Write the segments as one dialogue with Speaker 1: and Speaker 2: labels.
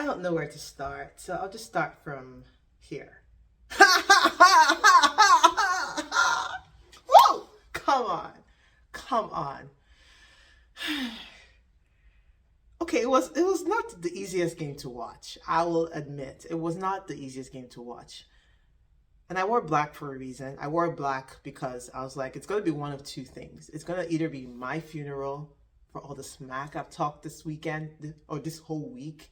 Speaker 1: don't know where to start, so I'll just start from here. Woo! Come on. Come on. Okay, it was not the easiest game to watch. I will admit. It was not the easiest game to watch. And I wore black for a reason. I wore black because I was like, it's going to be one of two things. It's going to either be my funeral for all the smack I've talked this weekend or this whole week.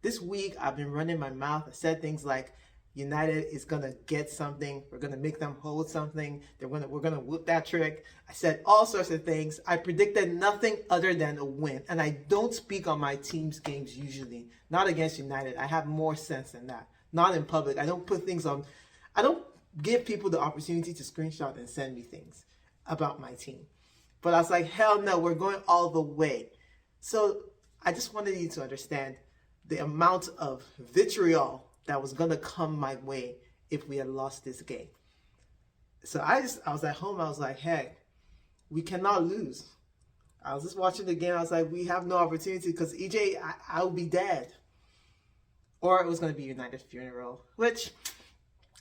Speaker 1: This week, I've been running my mouth. I said things like, United is going to get something. We're going to make them hold something. We're going to whoop that trick. I said all sorts of things. I predicted nothing other than a win. And I don't speak on my team's games usually. Not against United. I have more sense than that. Not in public. I don't put things on. I don't give people the opportunity to screenshot and send me things about my team. But I was like, hell no, we're going all the way. So I just wanted you to understand the amount of vitriol that was going to come my way if we had lost this game. So I was at home. I was like, hey, we cannot lose. I was just watching the game. I was like, we have no opportunity because Eejay, I'll be dead. Or it was going to be United's funeral, which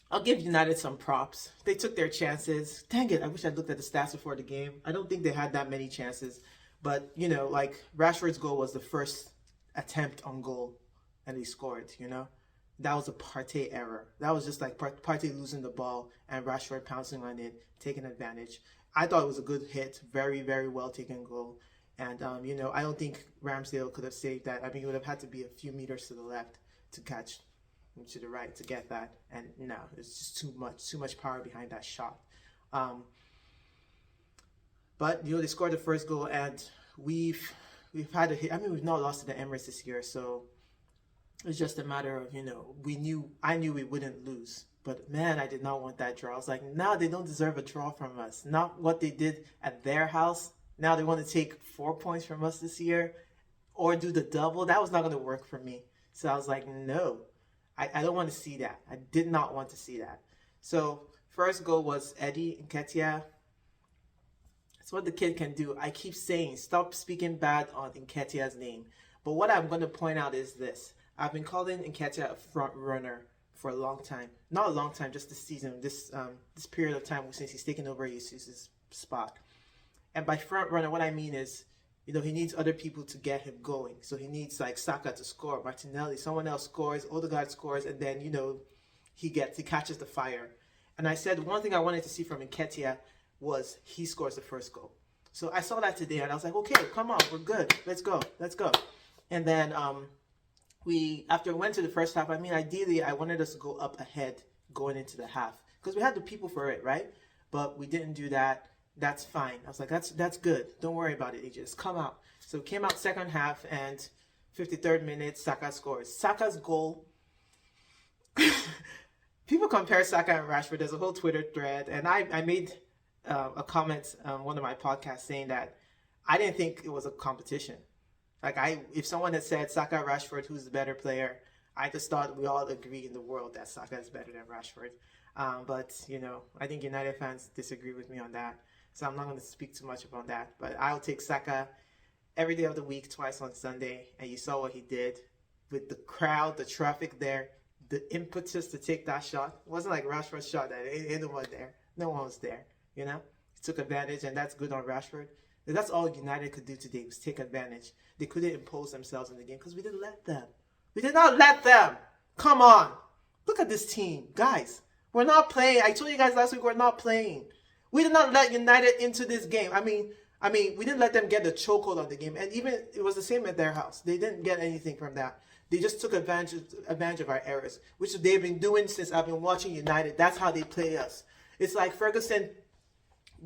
Speaker 1: I'll give United some props. They took their chances. Dang it, I wish I'd looked at the stats before the game. I don't think they had that many chances. But, you know, like Rashford's goal was the first attempt on goal and he scored, you know. That was a Partey error. That was just like Partey losing the ball and Rashford pouncing on it, taking advantage. I thought it was a good hit. Very, very well taken goal. And, you know, I don't think Ramsdale could have saved that. I mean, he would have had to be a few meters to the left to catch to the right to get that. And no, it's just too much power behind that shot. But, you know, they scored the first goal and we've had a hit. I mean, we've not lost to the Emirates this year, so it's just a matter of, you know, I knew we wouldn't lose. But, man, I did not want that draw. I was like, no, they don't deserve a draw from us. Not what they did at their house. Now they want to take 4 points from us this year or do the double. That was not going to work for me. So I was like, no, I don't want to see that. I did not want to see that. So first goal was Eddie Nketiah. That's what the kid can do. I keep saying, stop speaking bad on Nketiah's name. But what I'm going to point out is this. I've been calling Nketiah a front runner for a long time. Not a long time, just this season, this period of time since he's taken over Jesus' spot. And by front runner, what I mean is, you know, he needs other people to get him going. So he needs like Saka to score, Martinelli, someone else scores, Odegaard scores, and then, you know, he catches the fire. And I said one thing I wanted to see from Nketiah was he scores the first goal. So I saw that today and I was like, okay, come on, we're good. Let's go. And then after we went to the first half, I mean, ideally, I wanted us to go up ahead going into the half because we had the people for it, right? But we didn't do that. That's fine. I was like, that's good. Don't worry about it, Eejay. Just come out. So we came out second half and 53rd minute, Saka scores. Saka's goal. People compare Saka and Rashford. There's a whole Twitter thread. And I made a comment on one of my podcasts saying that I didn't think it was a competition. Like if someone had said Saka, Rashford, who's the better player, I just thought we all agree in the world that Saka is better than Rashford. But, you know, I think United fans disagree with me on that. So I'm not going to speak too much about that. But I'll take Saka every day of the week, twice on Sunday. And you saw what he did with the crowd, the traffic there, the impetus to take that shot. It wasn't like Rashford's shot that anyone there. No one was there, you know. He took advantage, and that's good on Rashford. That's all United could do today was take advantage. They couldn't impose themselves in the game because we didn't let them. We did not let them. Come on. Look at this team. Guys, we're not playing. I told you guys last week we're not playing. We did not let United into this game. I mean, we didn't let them get the chokehold on the game. And even it was the same at their house. They didn't get anything from that. They just took advantage of our errors, which they've been doing since I've been watching United. That's how they play us. It's like Ferguson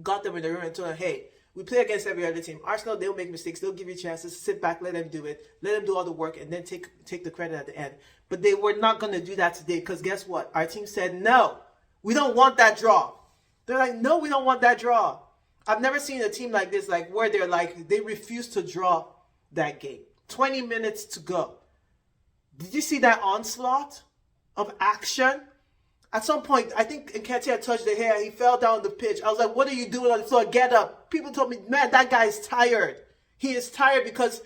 Speaker 1: got them in the room and told them, hey, we play against every other team. Arsenal, they'll make mistakes. They'll give you chances. Sit back, let them do it. Let them do all the work, and then take the credit at the end. But they were not going to do that today because guess what? Our team said, no, we don't want that draw. They're like, no, we don't want that draw. I've never seen a team like this, like where they're like, they refuse to draw that game. 20 minutes to go. Did you see that onslaught of action? At some point, I think Nketiah touched the hair. He fell down the pitch. I was like, what are you doing on the floor? Get up. People told me, man, that guy is tired. He is tired because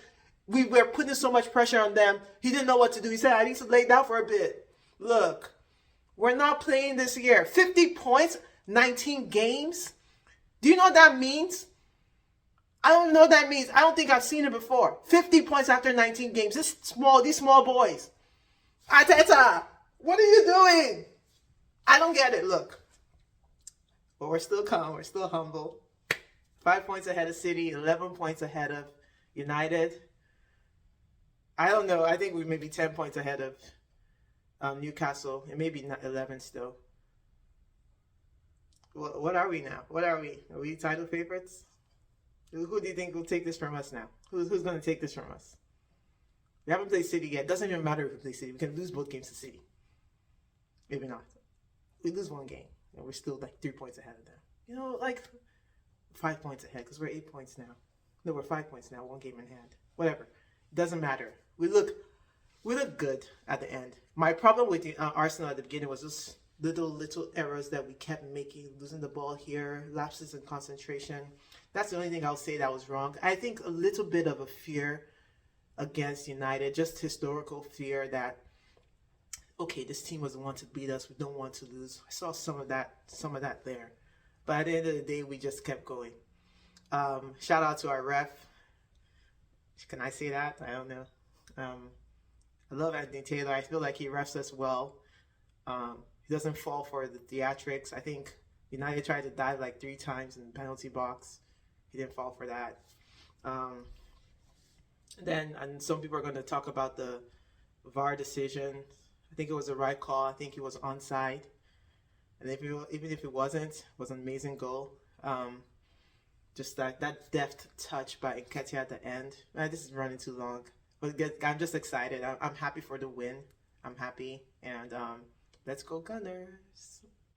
Speaker 1: We were putting so much pressure on them. He didn't know what to do. He said, I need to lay down for a bit. Look, we're not playing this year. 50 points, 19 games. Do you know what that means? I don't know what that means. I don't think I've seen it before. 50 points after 19 games. These small boys. Ateta, what are you doing? I don't get it. Look. But we're still calm. We're still humble. 5 points ahead of City. 11 points ahead of United. I don't know. I think we may be 10 points ahead of Newcastle. It may be 11 still. What are we now? What are we? Are we title favorites? Who do you think will take this from us now? Who's going to take this from us? We haven't played City yet. It doesn't even matter if we play City. We can lose both games to City. Maybe not. We lose one game, and we're still like 3 points ahead of them. You know, like 5 points ahead because we're 8 points now. No, we're 5 points now. One game in hand. Whatever. It doesn't matter. We look good at the end. My problem with Arsenal at the beginning was just little errors that we kept making, losing the ball here, lapses in concentration. That's the only thing I'll say that was wrong. I think a little bit of a fear against United, just historical fear that, okay, this team was the one to beat us. We don't want to lose. I saw some of that there. But at the end of the day, we just kept going. Shout out to our ref. Can I say that? I don't know. I love Anthony Taylor. I feel like he refs us well. He doesn't fall for the theatrics. I think United tried to dive like 3 times in the penalty box. He didn't fall for that. And some people are going to talk about the VAR decision. I think it was the right call. I think he was onside. And even if it wasn't, it was an amazing goal. Just that deft touch by Nketiah at the end. This is running too long. But I'm just excited. I'm happy for the win. I'm happy. And let's go Gunners.